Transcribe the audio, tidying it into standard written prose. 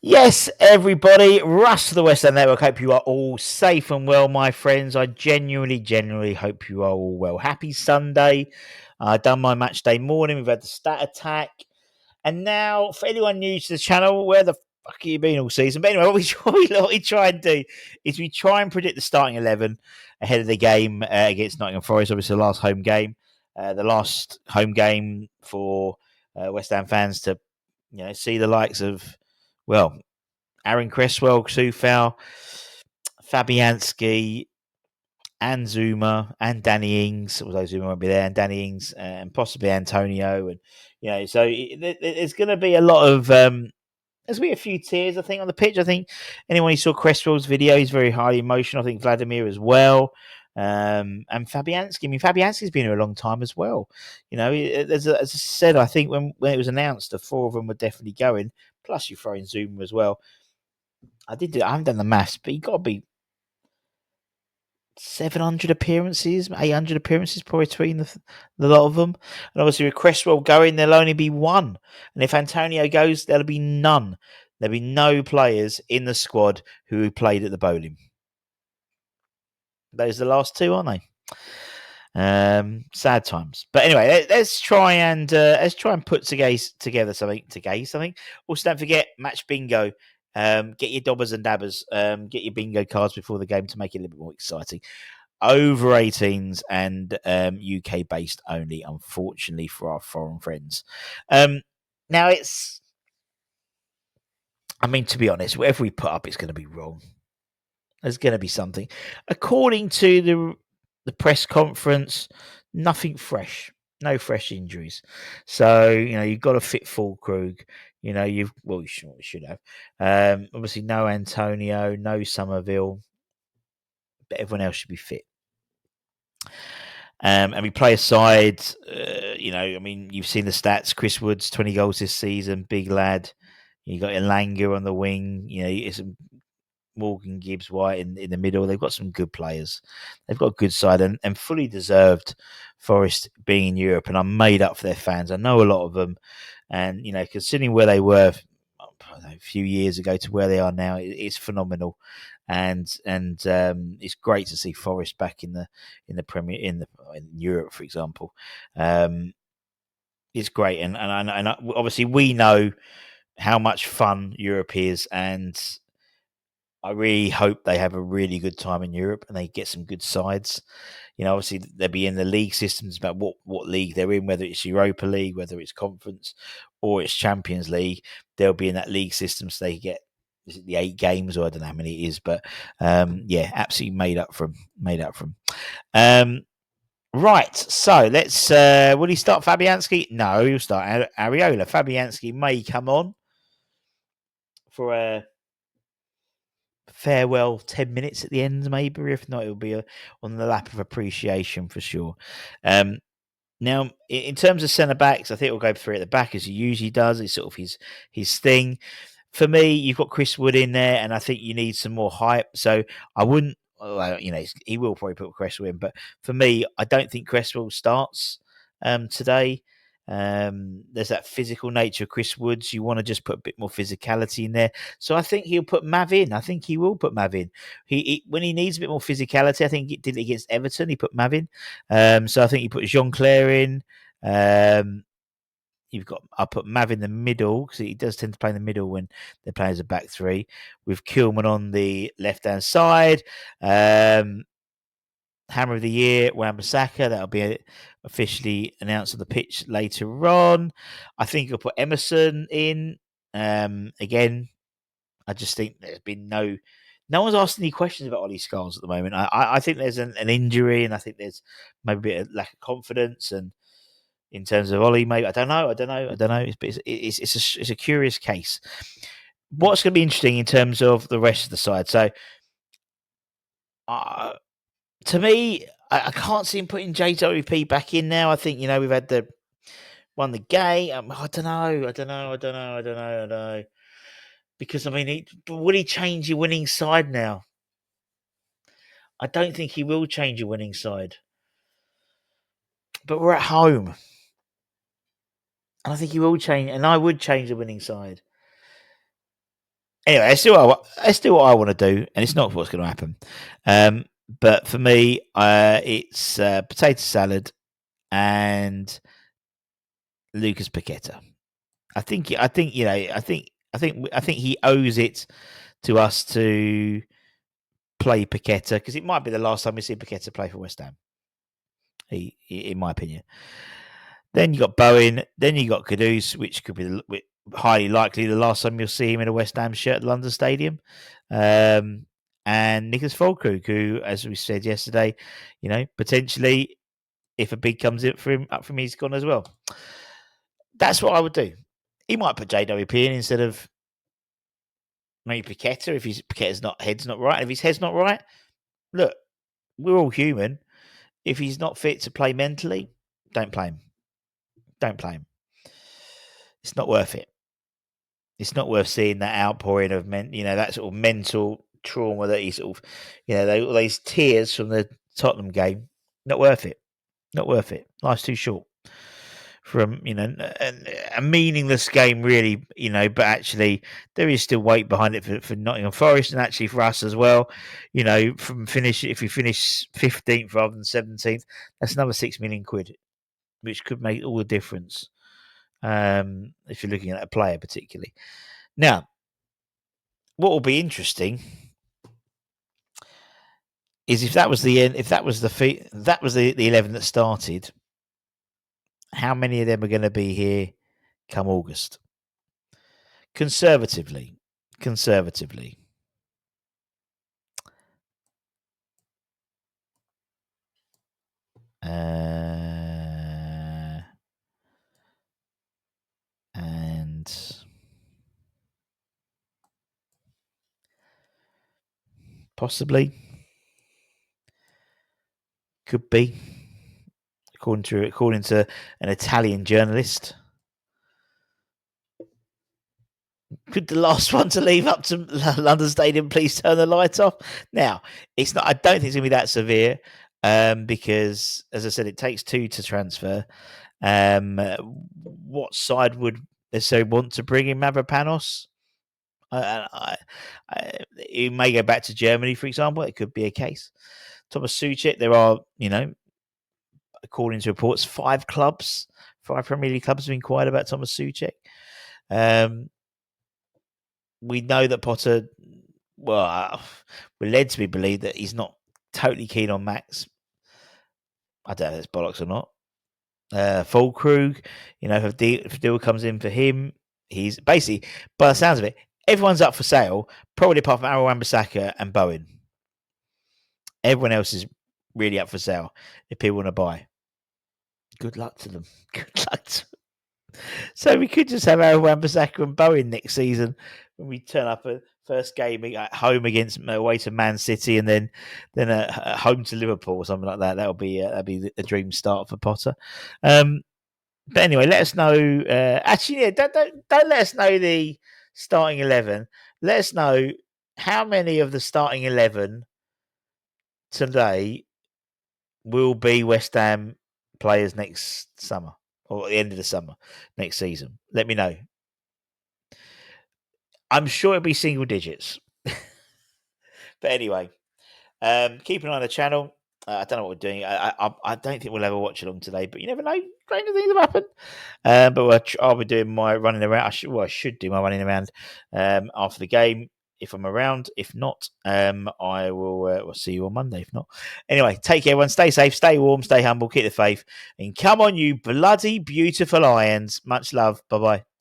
Yes, everybody, Russ the West End Network. Hope you are all safe and well, my friends. I genuinely hope you are all well. Happy Sunday. I've done my match day morning. We've had the stat attack. And now, for anyone new to the channel, where the fuck have you been all season? But anyway, what we try and do is we try and predict the starting 11 ahead of the game against Nottingham Forest. Obviously, the last home game. The last home game for West Ham fans to see the likes of, well, Aaron Cresswell, Sufal, Fabianski, and Zuma, and Danny Ings. Although Zuma won't be there, and Danny Ings, and possibly Antonio, and so there's going to be a lot of. There's going to be a few tears, I think, on the pitch. I think anyone who saw Cresswell's video, he's very highly emotional. I think Vladimir as well. And Fabianski. I mean, Fabianski's been here a long time as well. As I said, I think when it was announced, the four of them were definitely going. Plus, you throw in Zuma as well. I haven't done the maths, but you got to be 700 appearances, 800 appearances probably between the lot of them. And obviously with Cresswell going, there'll only be one. And if Antonio goes, there'll be none. There'll be no players in the squad who played at the bowling. Those are the last two, aren't they? Sad times. But anyway, let's try and put together something. Also, don't forget match bingo. Get your dobbers and dabbers. Get your bingo cards before the game to make it a little bit more exciting. Over 18s and UK based only, unfortunately, for our foreign friends. Now to be honest, whatever we put up, it's going to be wrong. There's going to be something. According to the press conference, nothing fresh. No fresh injuries. So, you've got a fit Fulkrug. You should have. Obviously, no Antonio, no Somerville, but everyone else should be fit. And we play a side, you've seen the stats. Chris Woods, 20 goals this season, big lad. You got Elanga on the wing. It's Morgan Gibbs White in the middle. They've got some good players. They've got a good side and fully deserved Forest being in Europe. And I'm made up for their fans. I know a lot of them. And, considering where they were a few years ago to where they are now, it's phenomenal. And it's great to see Forest back in the Premier in Europe, for example. It's great, and obviously we know how much fun Europe is, and I really hope they have a really good time in Europe and they get some good sides. Obviously they'll be in the league systems about what league they're in, whether it's Europa League, whether it's Conference or it's Champions League. They'll be in that league system, so they get the 8 games, or I don't know how many it is, but absolutely made up from. Right, so let's. Will he start Fabianski? No, he'll start Areola. Fabianski may come on for a farewell 10 minutes at the end, maybe. If not, it'll be on the lap of appreciation for sure. Now, in terms of centre backs, I think we'll go 3 at the back as he usually does. It's sort of his thing. For me, you've got Chris Wood in there, and I think you need some more hype. So I wouldn't, he will probably put Cresswell in, but for me, I don't think Cresswell starts today. There's that physical nature of Chris Woods. You want to just put a bit more physicality in there. So I think he'll put Mav in. I think he will put Mav in. He when he needs a bit more physicality, I think he did it against Everton. He put Mav in. So I think he put Jean-Claire in. I'll put Mav in the middle because he does tend to play in the middle when they're playing as a back 3, with Kilman on the left-hand side. Hammer of the Year, Wan-Bissaka. That'll be officially announced on the pitch later on. I think he'll put Emerson in. Again, I just think there's been no one's asked any questions about Ollie Scholes at the moment. I think there's an injury, and I think there's maybe a bit of lack of confidence. And in terms of Ollie, maybe I don't know. It's a curious case. What's going to be interesting in terms of the rest of the side? So, to me, I can't see him putting JWP back in now. I think we've had won the game. I don't know. Because will he change your winning side now? I don't think he will change your winning side. But we're at home. And I think he will change, and I would change the winning side. Anyway, that's still what I want to do, and it's not what's going to happen. But for me, it's potato salad and Lucas Paqueta. I think he owes it to us to play Paqueta because it might be the last time we see Paqueta play for West Ham. In my opinion. Then you got Bowen. Then you got Kudus, which could be highly likely the last time you'll see him in a West Ham shirt at London Stadium. And Nicholas Fulkrug, who, as we said yesterday, potentially if a bid comes in for him up from he's gone as well. That's what I would do. He might put JWP in instead of maybe Paqueta if his head's not right. And if his head's not right, look, we're all human. If he's not fit to play mentally, don't play him. Don't play him. It's not worth it. It's not worth seeing that outpouring of that sort of mental trauma that he sort of, all these tears from the Tottenham game. Not worth it. Not worth it. Life's too short from a meaningless game, really. But actually, there is still weight behind it for Nottingham Forest and actually for us as well. From if we finish 15th rather than 17th, that's another £6 million, which could make all the difference. If you're looking at a player particularly. Now, what will be interesting is if that was the end, if that was the 11 that started, how many of them are going to be here come August? Conservatively. And possibly could be, according to an Italian journalist. Could the last one to leave up to London Stadium please turn the lights off? Now, it's not. I don't think it's going to be that severe, because, as I said, it takes two to transfer. What side would necessarily want to bring in Mavropanos? He may go back to Germany, for example. It could be a case. Thomas Suchek, there are, according to reports, 5 Premier League clubs have inquired about Thomas Suchek. We know that Potter, we're led to believe that he's not totally keen on Max. I don't know if it's bollocks or not. Fulkrug, if a deal comes in for him, he's basically, by the sounds of it, everyone's up for sale, probably apart from Aaron Wan-Bissaka and Bowen. Everyone else is really up for sale if people want to buy. Good luck to them. Good luck to them. So we could just have Aaron Wan-Bissaka and Bowen next season when we turn up at first game at home against away to Man City and then home to Liverpool or something like that. That'll be a dream start for Potter. But anyway, let us know. Don't let us know the starting 11. Let us know how many of the starting 11 today will be West Ham players next summer or at the end of the summer next season. Let me know. I'm sure it'll be single digits. But anyway, keep an eye on the channel. I don't know what we're doing. I don't think we'll ever watch along today, but you never know. Stranger things have happened. But I'll be doing my running around. I should do my running around after the game if I'm around. If not, I will we'll see you on Monday. If not, anyway, take care, everyone. Stay safe, stay warm, stay humble, keep the faith, and come on, you bloody beautiful Lions. Much love. Bye bye.